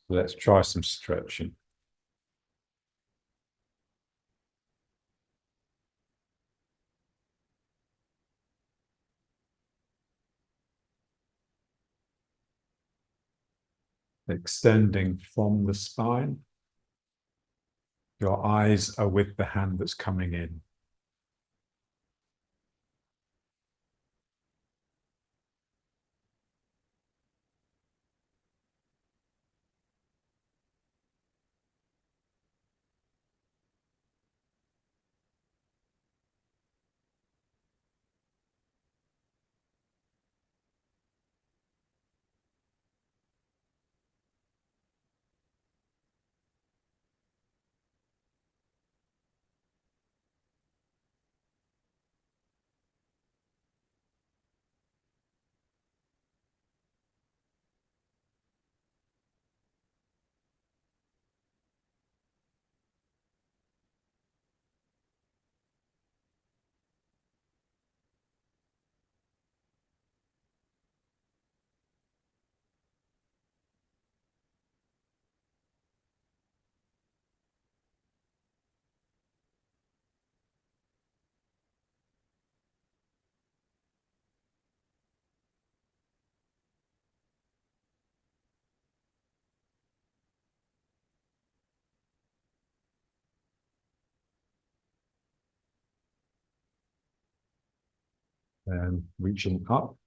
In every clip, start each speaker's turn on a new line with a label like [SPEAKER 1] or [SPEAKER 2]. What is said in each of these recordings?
[SPEAKER 1] Let's try some stretching. Extending from the spine. Your eyes are with the hand that's coming in. And reaching up.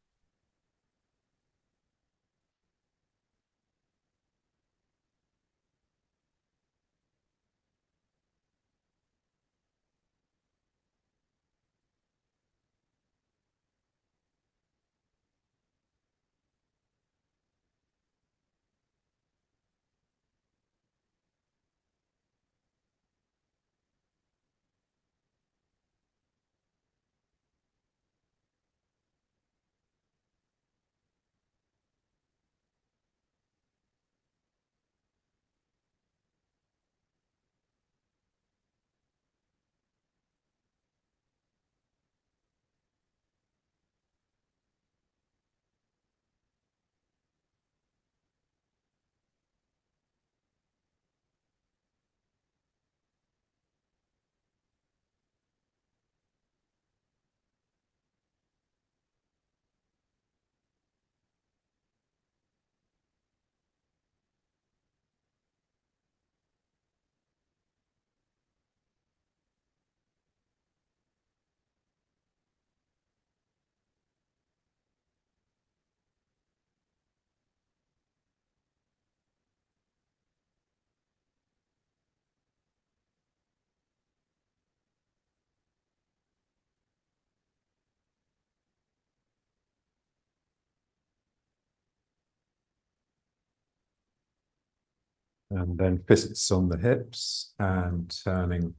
[SPEAKER 1] And then fists on the hips and turning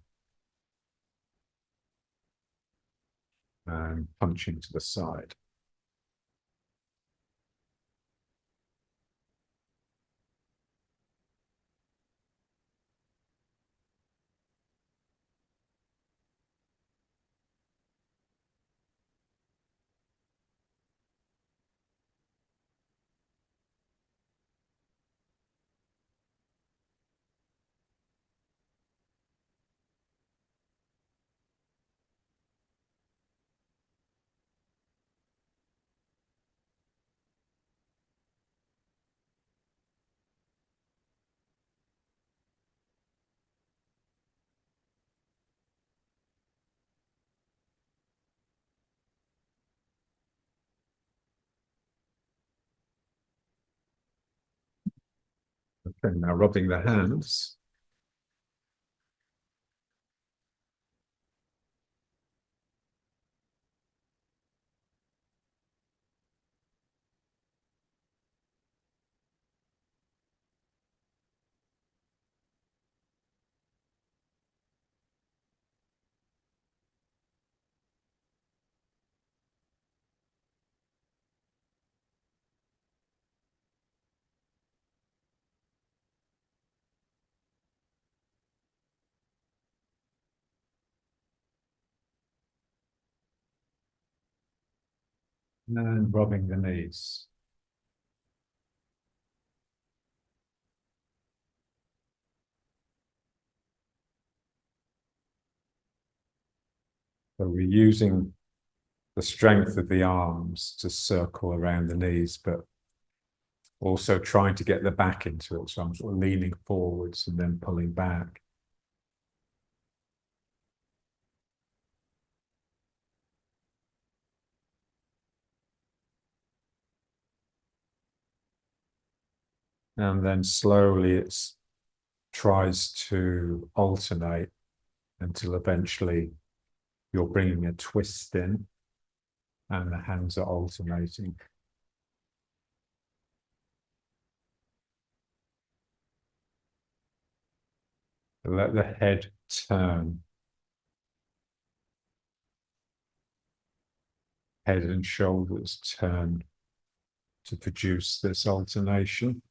[SPEAKER 1] and punching to the side. Okay, now rubbing the hands. And rubbing the knees. So we're using the strength of the arms to circle around the knees, but also trying to get the back into it. So I'm sort of leaning forwards and then pulling back. And then slowly it tries to alternate until eventually you're bringing a twist in and the hands are alternating. Let the head turn. Head and shoulders turn to produce this alternation.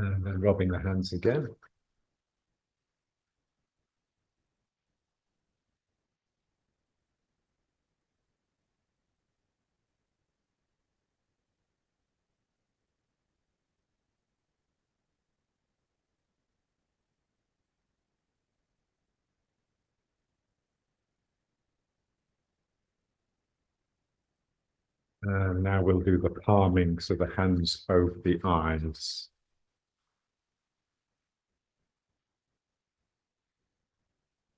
[SPEAKER 1] And then rubbing the hands again. And now we'll do the palming, so the hands over the eyes.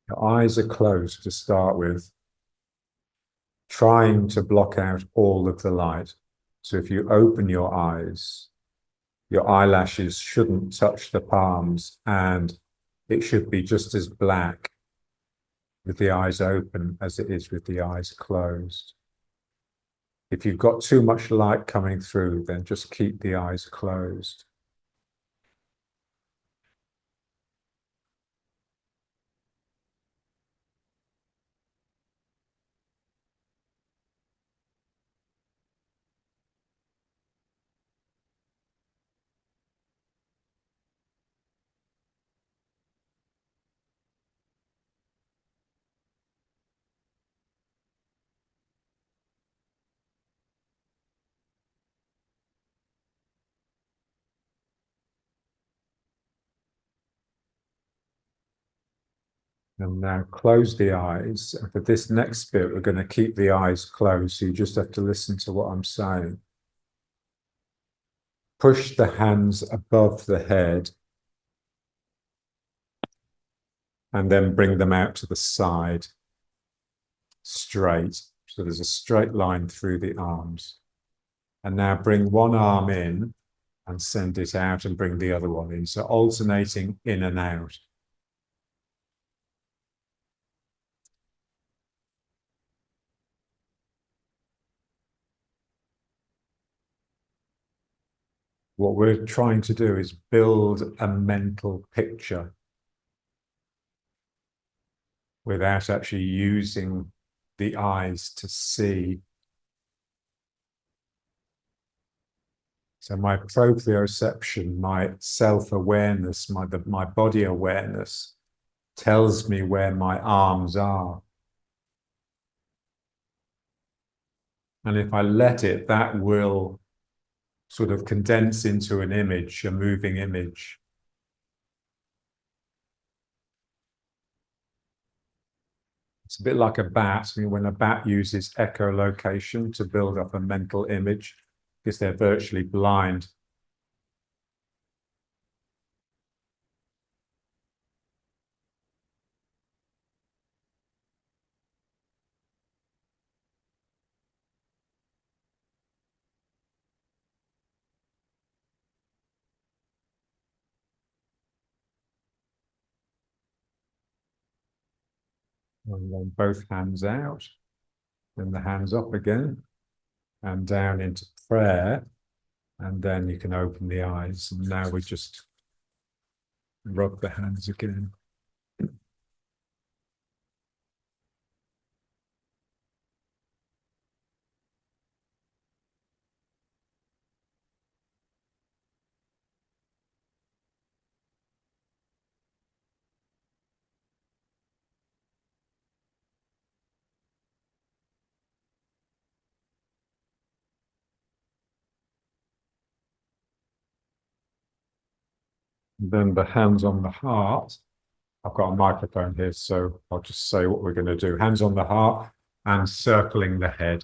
[SPEAKER 1] The eyes are closed to start with, trying to block out all of the light. So if you open your eyes, your eyelashes shouldn't touch the palms, and it should be just as black with the eyes open as it is with the eyes closed. If you've got too much light coming through, then just keep the eyes closed. And now close the eyes. And for this next bit, we're going to keep the eyes closed. So you just have to listen to what I'm saying. Push the hands above the head and then bring them out to the side, straight. So there's a straight line through the arms. And now bring one arm in and send it out and bring the other one in. So alternating in and out. What we're trying to do is build a mental picture without actually using the eyes to see. So my proprioception, my self-awareness, my body awareness tells me where my arms are. And if I let it, that will sort of condense into an image, a moving image. It's a bit like a bat. I mean, when a bat uses echolocation to build up a mental image, because they're virtually blind. And then both hands out. Then the hands up again and down into prayer. And then you can open the eyes. And now we just rub the hands again. And then the hands on the heart. I've got a microphone here, so I'll just say what we're going to do. Hands on the heart and circling the head.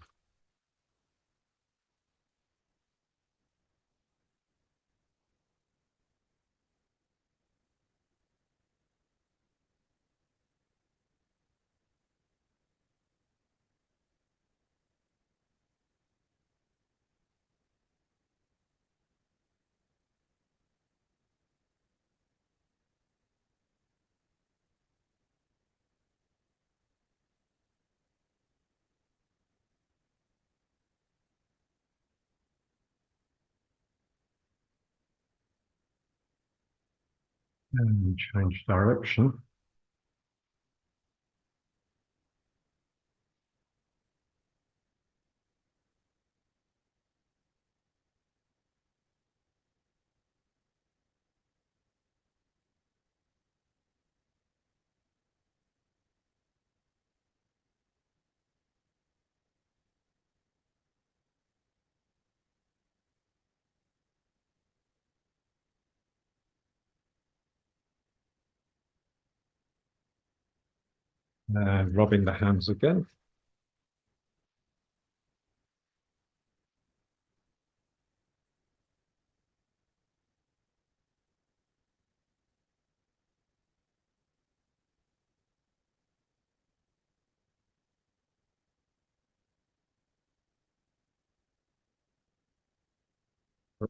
[SPEAKER 1] And change direction. And rubbing the hands again.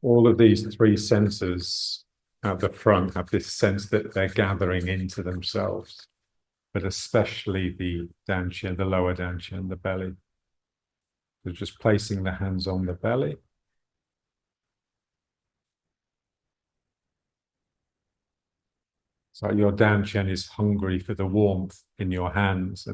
[SPEAKER 1] All of these three senses at the front have this sense that they're gathering into themselves, but especially the down chin, the lower down chin, the belly. So just placing the hands on the belly. So your down chin is hungry for the warmth in your hands,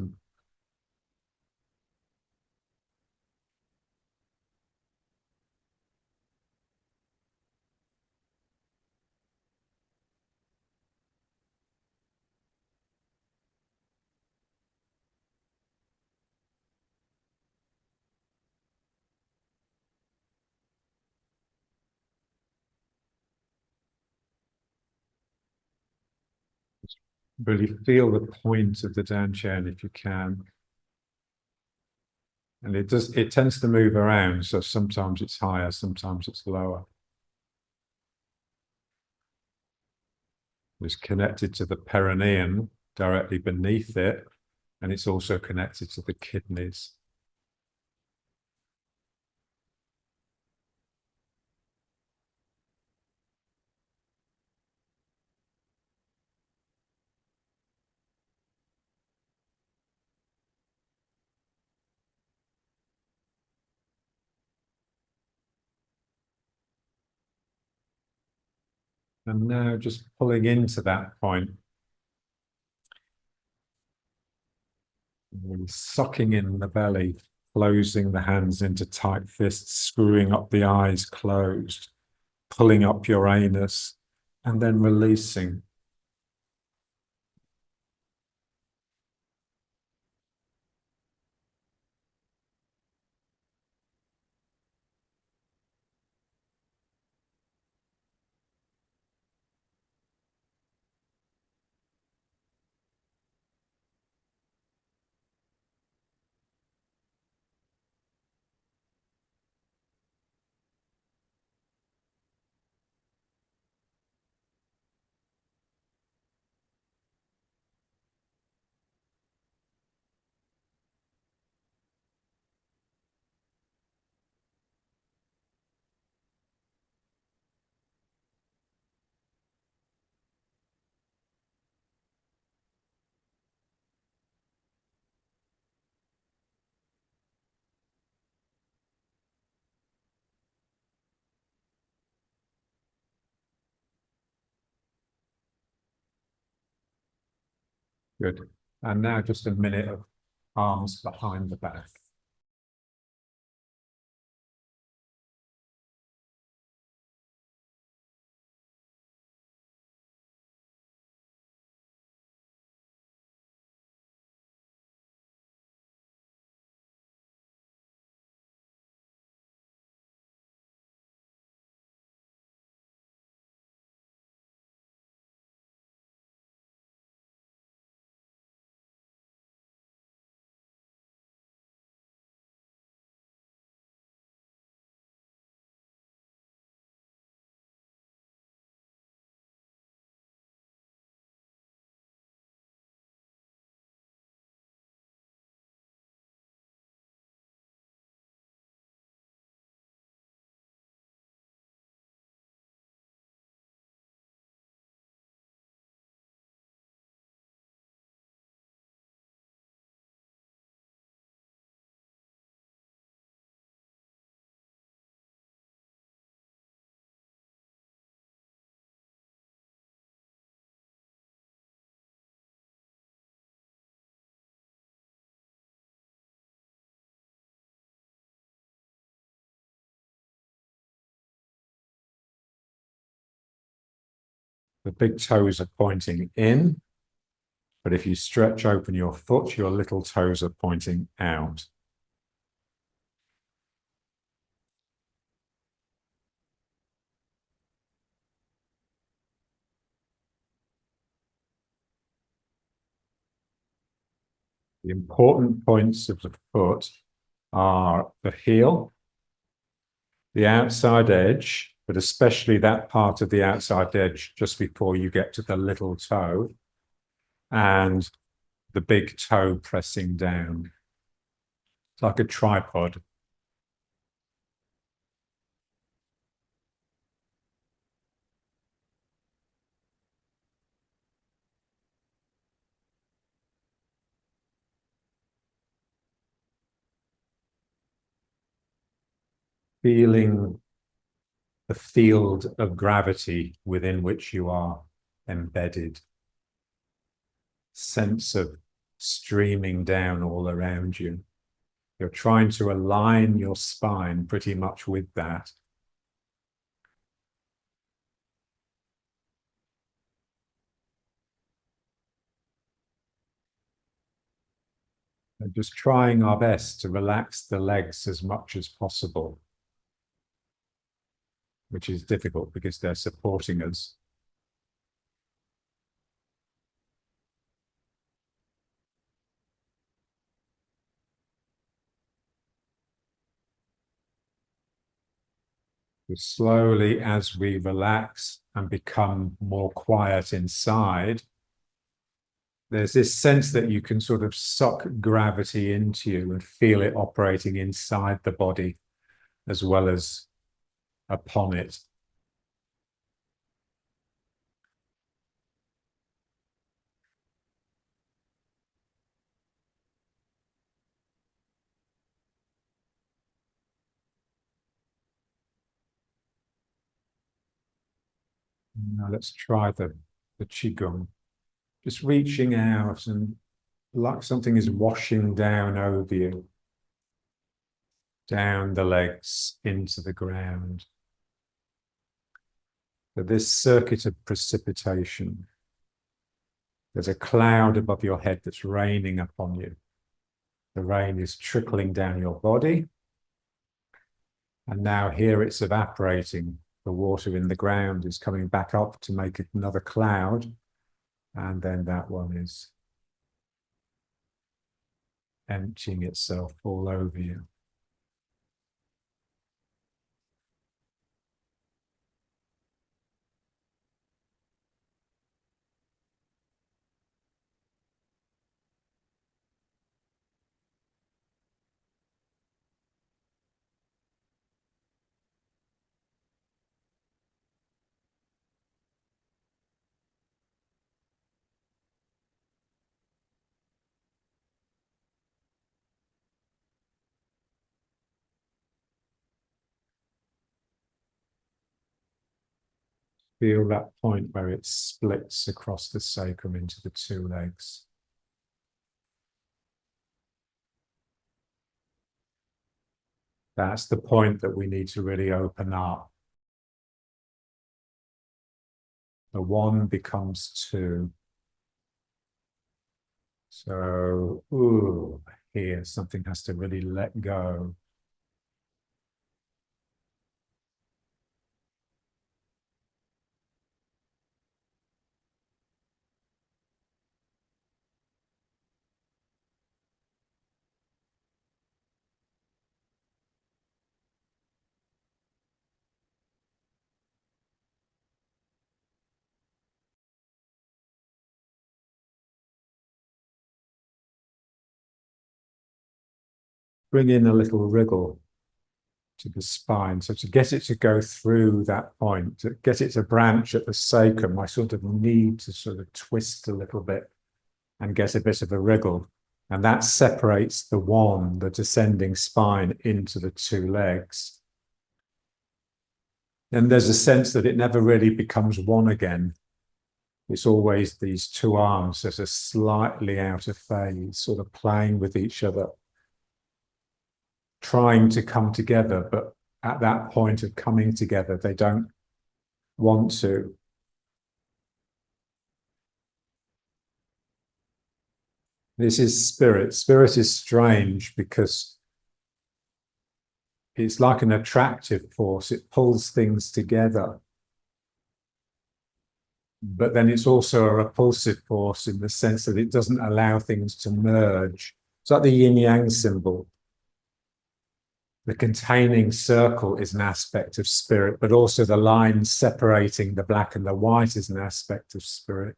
[SPEAKER 1] really feel the point of the down chin if you can. And it tends to move around. So sometimes it's higher, sometimes it's lower. It's connected to the perineum directly beneath it. And it's also connected to the kidneys. And now just pulling into that point, really sucking in the belly, closing the hands into tight fists, screwing up the eyes closed, pulling up your anus, and then releasing. Good. And now just a minute of arms behind the back. The big toes are pointing in, but if you stretch open your foot, your little toes are pointing out. The important points of the foot are the heel, the outside edge, but especially that part of the outside edge just before you get to the little toe, and the big toe pressing down. It's like a tripod. Feeling the field of gravity within which you are embedded. Sense of streaming down all around you. You're trying to align your spine pretty much with that. And just trying our best to relax the legs as much as possible, which is difficult because they're supporting us. But slowly, as we relax and become more quiet inside, there's this sense that you can sort of suck gravity into you and feel it operating inside the body as well as upon it. Now let's try the Qigong. Just reaching out and like something is washing down over you, down the legs into the ground. So this circuit of precipitation, there's a cloud above your head that's raining upon you. The rain is trickling down your body. And now here it's evaporating. The water in the ground is coming back up to make another cloud. And then that one is emptying itself all over you. Feel that point where it splits across the sacrum into the two legs. That's the point that we need to really open up. The one becomes two. So, ooh, here something has to really let go. Bring in a little wriggle to the spine. So to get it to go through that point, to get it to branch at the sacrum, I sort of need to sort of twist a little bit and get a bit of a wriggle. And that separates the one, the descending spine, into the two legs. And there's a sense that it never really becomes one again. It's always these two arms that are slightly out of phase, sort of playing with each other, trying to come together, but at that point of coming together, they don't want to. This is spirit. Spirit is strange because it's like an attractive force. It pulls things together. But then it's also a repulsive force in the sense that it doesn't allow things to merge. It's like the yin yang symbol. The containing circle is an aspect of spirit, but also the line separating the black and the white is an aspect of spirit.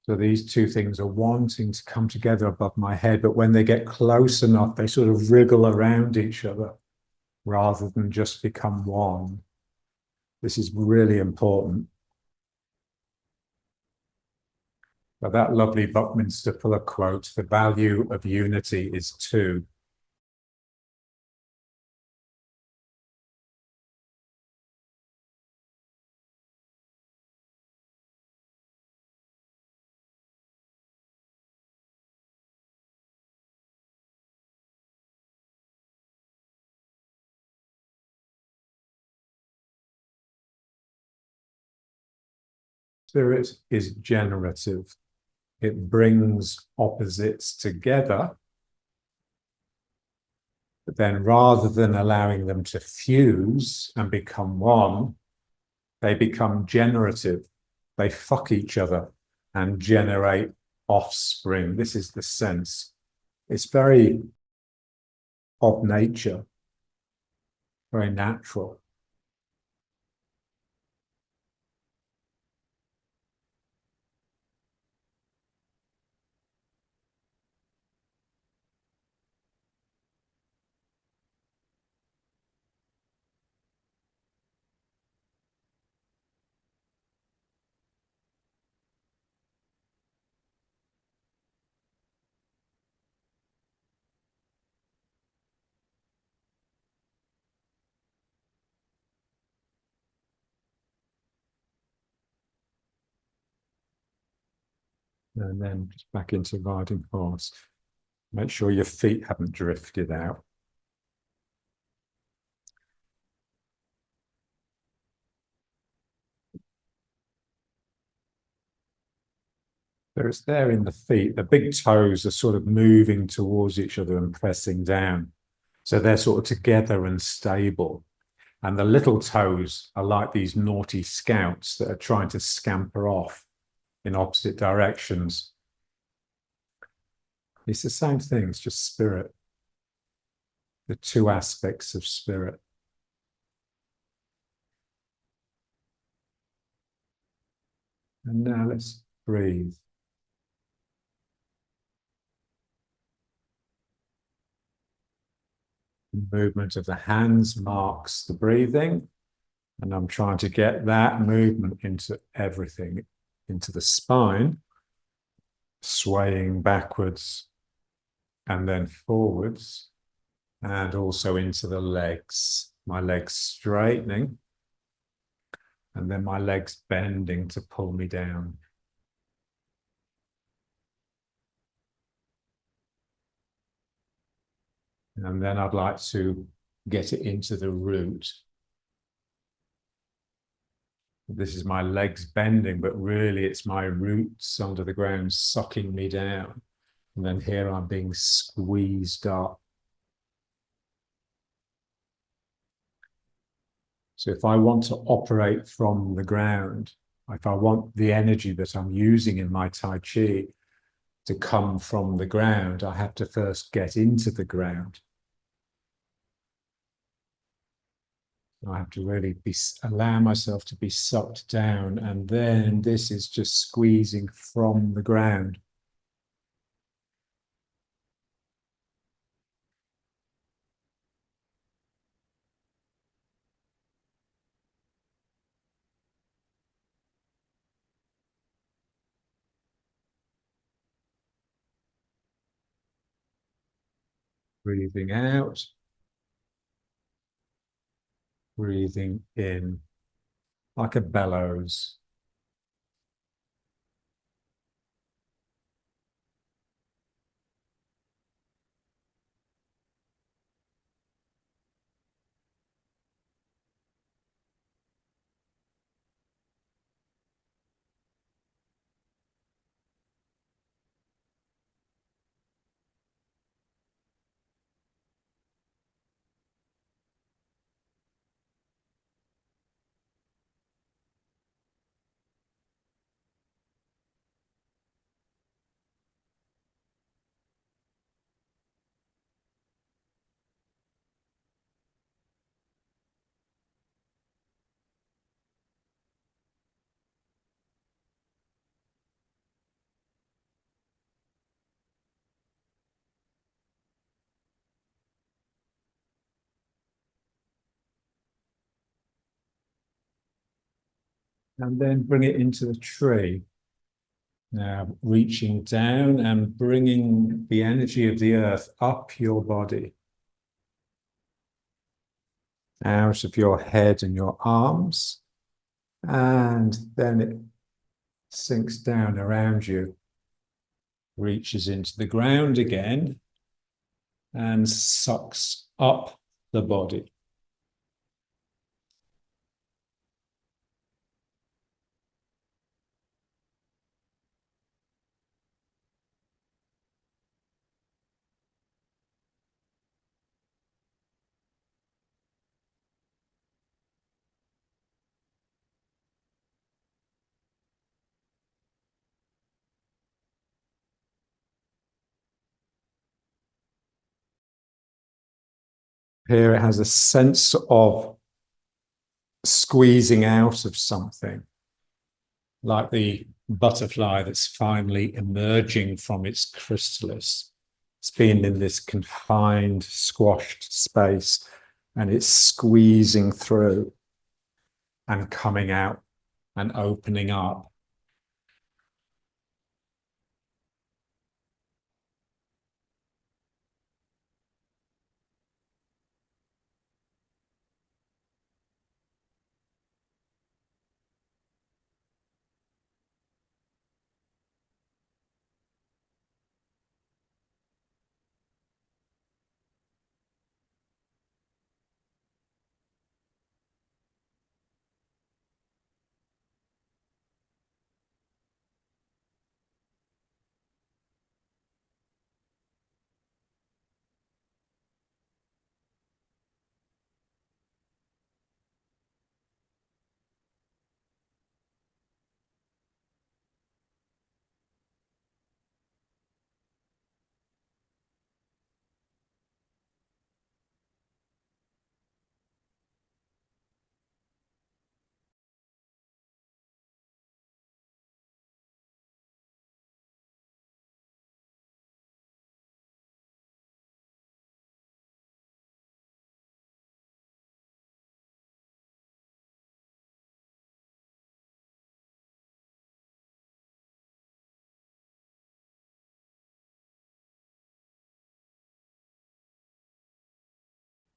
[SPEAKER 1] So these two things are wanting to come together above my head, but when they get close enough, they sort of wriggle around each other rather than just become one. This is really important. But that lovely Buckminster Fuller quote, the value of unity is two. Spirit is generative. It brings opposites together, but then rather than allowing them to fuse and become one, they become generative. They fuck each other and generate offspring. This is the sense. It's very of nature, very natural. And then just back into riding horse. Make sure your feet haven't drifted out. So it's there in the feet. The big toes are sort of moving towards each other and pressing down. So they're sort of together and stable. And the little toes are like these naughty scouts that are trying to scamper off in opposite directions. It's the same thing, it's just spirit. The two aspects of spirit. And now let's breathe. The movement of the hands marks the breathing. And I'm trying to get that movement into everything, into the spine, swaying backwards and then forwards, and also into the legs. My legs straightening, and then my legs bending to pull me down. And then I'd like to get it into the root. This is my legs bending, but really it's my roots under the ground sucking me down. And then here I'm being squeezed up. So if I want to operate from the ground, if I want the energy that I'm using in my Tai Chi to come from the ground, I have to first get into the ground. I have to really allow myself to be sucked down, and then this is just squeezing from the ground. Breathing out, breathing in like a bellows. And then bring it into the tree. Now, reaching down and bringing the energy of the earth up your body, out of your head and your arms, and then it sinks down around you, reaches into the ground again, and sucks up the body. Here it has a sense of squeezing out of something, like the butterfly that's finally emerging from its chrysalis. It's been in this confined, squashed space, and it's squeezing through and coming out and opening up.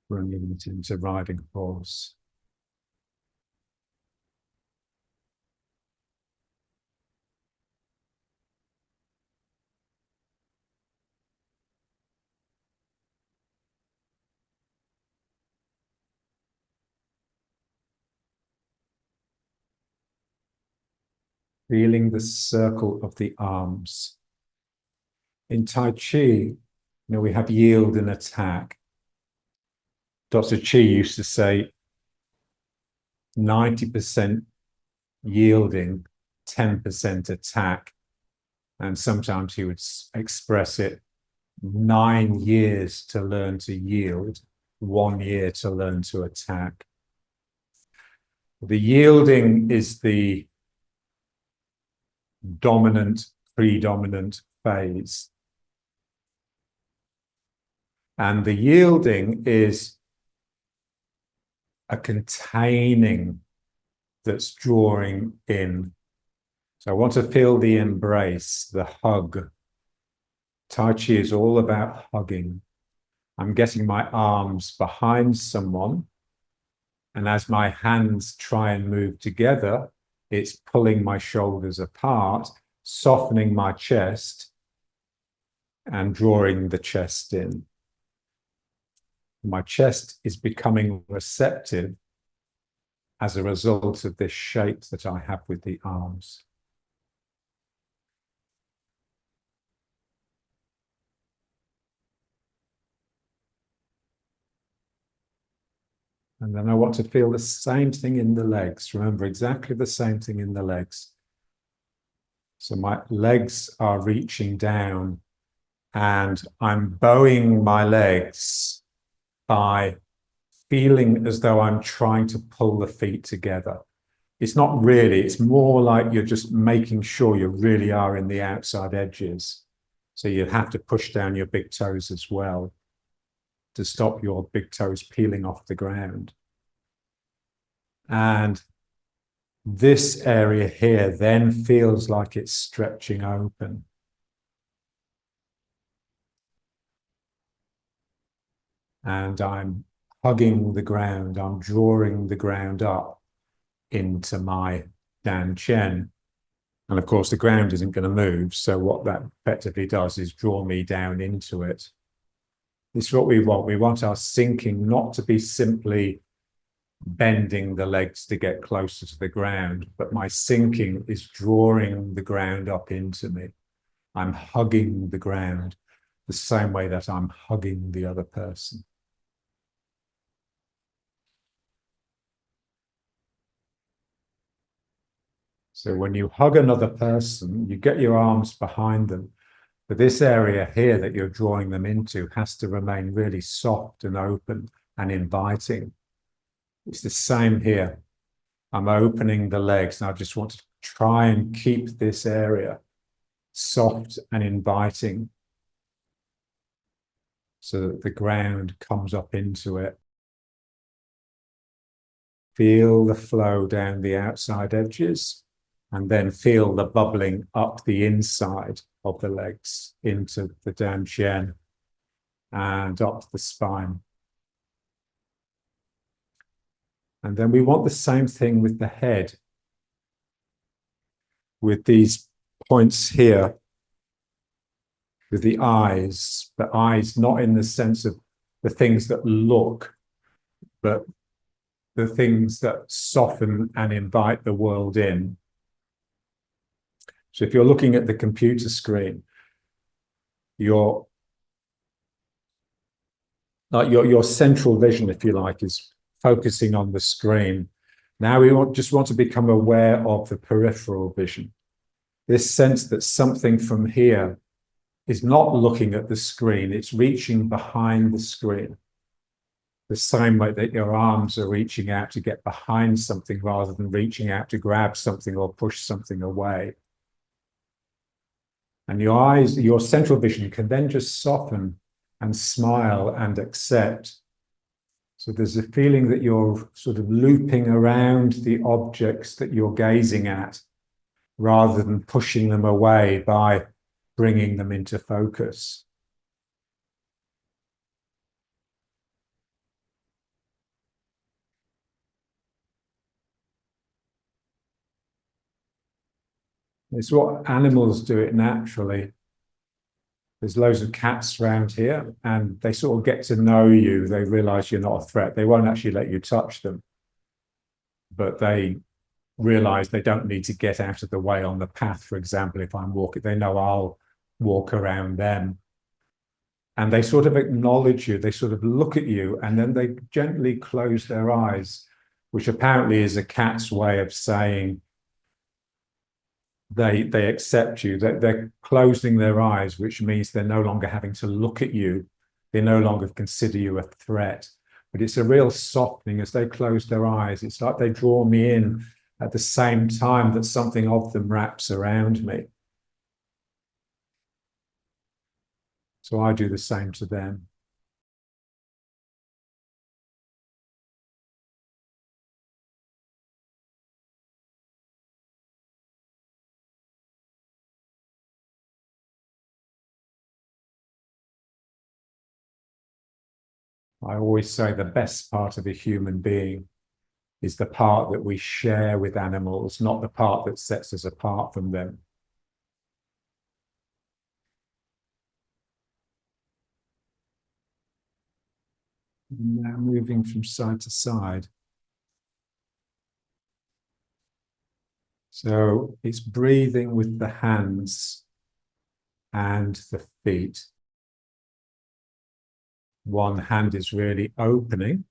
[SPEAKER 1] Bringing it into riding horse. feeling the circle of the arms. In Tai Chi, we have yield and attack. Dr. Chi used to say 90% yielding, 10% attack. And sometimes he would express it 9 years to learn to yield, 1 year to learn to attack. The yielding is the dominant, predominant phase. And the yielding is a containing that's drawing in. So I want to feel the embrace, the hug. Tai Chi is all about hugging. I'm getting my arms behind someone, and as my hands try and move together, it's pulling my shoulders apart, softening my chest, and drawing the chest in. My chest is becoming receptive as a result of this shape that I have with the arms. And then I want to feel the same thing in the legs. Remember, exactly the same thing in the legs. So my legs are reaching down and I'm bowing my legs by feeling as though I'm trying to pull the feet together. It's not really, it's more like you're just making sure you really are in the outside edges. So you have to push down your big toes as well to stop your big toes peeling off the ground. And this area here then feels like it's stretching open. And I'm hugging the ground, I'm drawing the ground up into my Dan Chen. And of course, the ground isn't going to move. So what that effectively does is draw me down into it. This is what we want. We want our sinking not to be simply bending the legs to get closer to the ground, but my sinking is drawing the ground up into me. I'm hugging the ground the same way that I'm hugging the other person. So when you hug another person, you get your arms behind them, but this area here that you're drawing them into has to remain really soft and open and inviting. It's the same here. I'm opening the legs and I just want to try and keep this area soft and inviting so that the ground comes up into it. Feel the flow down the outside edges and then feel the bubbling up the inside of the legs into the Dan Chen and up the spine. And then we want the same thing with the head, with these points here, with the eyes not in the sense of the things that look, but the things that soften and invite the world in. So if you're looking at the computer screen, your central vision, if you like, is focusing on the screen. Now we just want to become aware of the peripheral vision. This sense that something from here is not looking at the screen, it's reaching behind the screen. The same way that your arms are reaching out to get behind something rather than reaching out to grab something or push something away. And your eyes, your central vision can then just soften and smile and accept. So there's a feeling that you're sort of looping around the objects that you're gazing at rather than pushing them away by bringing them into focus. It's what animals do it naturally. There's loads of cats around here and they sort of get to know you. They realize you're not a threat. They won't actually let you touch them, but they realize they don't need to get out of the way on the path. For example, if I'm walking, they know I'll walk around them. And they sort of acknowledge you, they sort of look at you, and then they gently close their eyes, which apparently is a cat's way of saying they accept you. They're closing their eyes, which means they're no longer having to look at you. They no longer consider you a threat. But it's a real softening as they close their eyes. It's like they draw me in at the same time that something of them wraps around me. So I do the same to them. I always say the best part of a human being is the part that we share with animals, not the part that sets us apart from them. Now moving from side to side. So it's breathing with the hands and the feet. One hand is really opening,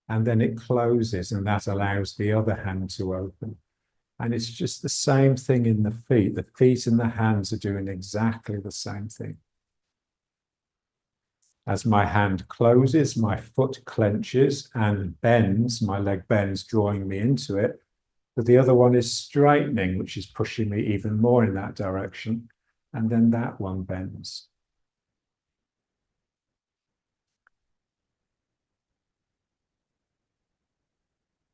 [SPEAKER 1] and then it closes, and that allows the other hand to open. And it's just the same thing in the feet. The feet and the hands are doing exactly the same thing. As my hand closes, my foot clenches and bends, my leg bends, drawing me into it. But the other one is straightening, which is pushing me even more in that direction. And then that one bends.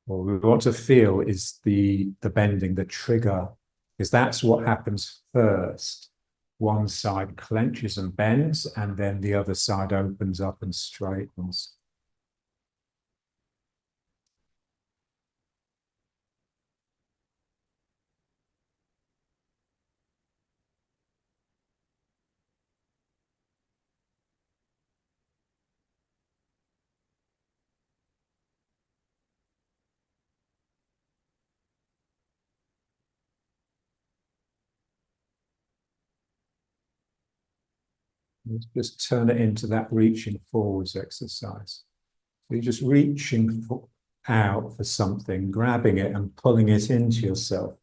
[SPEAKER 1] What we want to feel is the bending, the trigger, because that's what happens first. One side clenches and bends, and then the other side opens up and straightens. Let's just turn it into that reaching forwards exercise. So you're just reaching out for something, grabbing it and pulling it into yourself.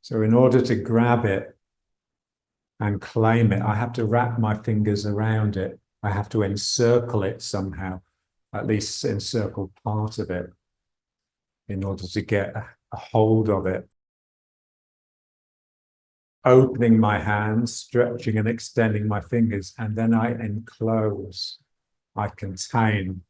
[SPEAKER 1] So in order to grab it and claim it, I have to wrap my fingers around it. I have to encircle it somehow, at least encircle part of it in order to get a hold of it. Opening my hands, stretching and extending my fingers, and then I enclose, I contain.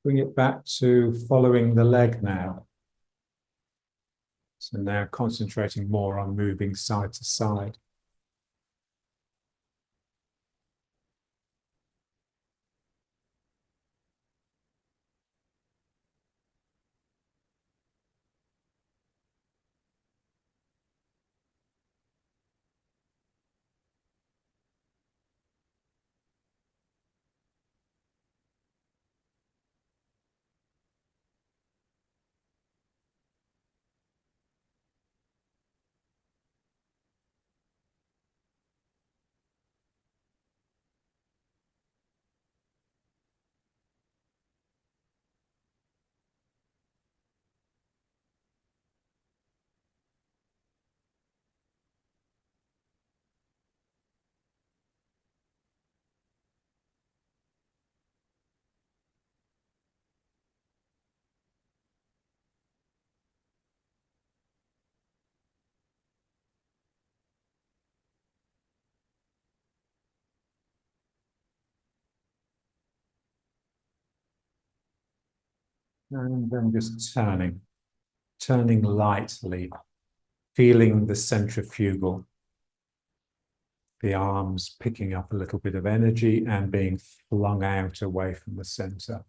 [SPEAKER 1] Bring it back to following the leg now. So now concentrating more on moving side to side. And then just turning lightly, feeling the centrifugal, the arms picking up a little bit of energy and being flung out away from the center.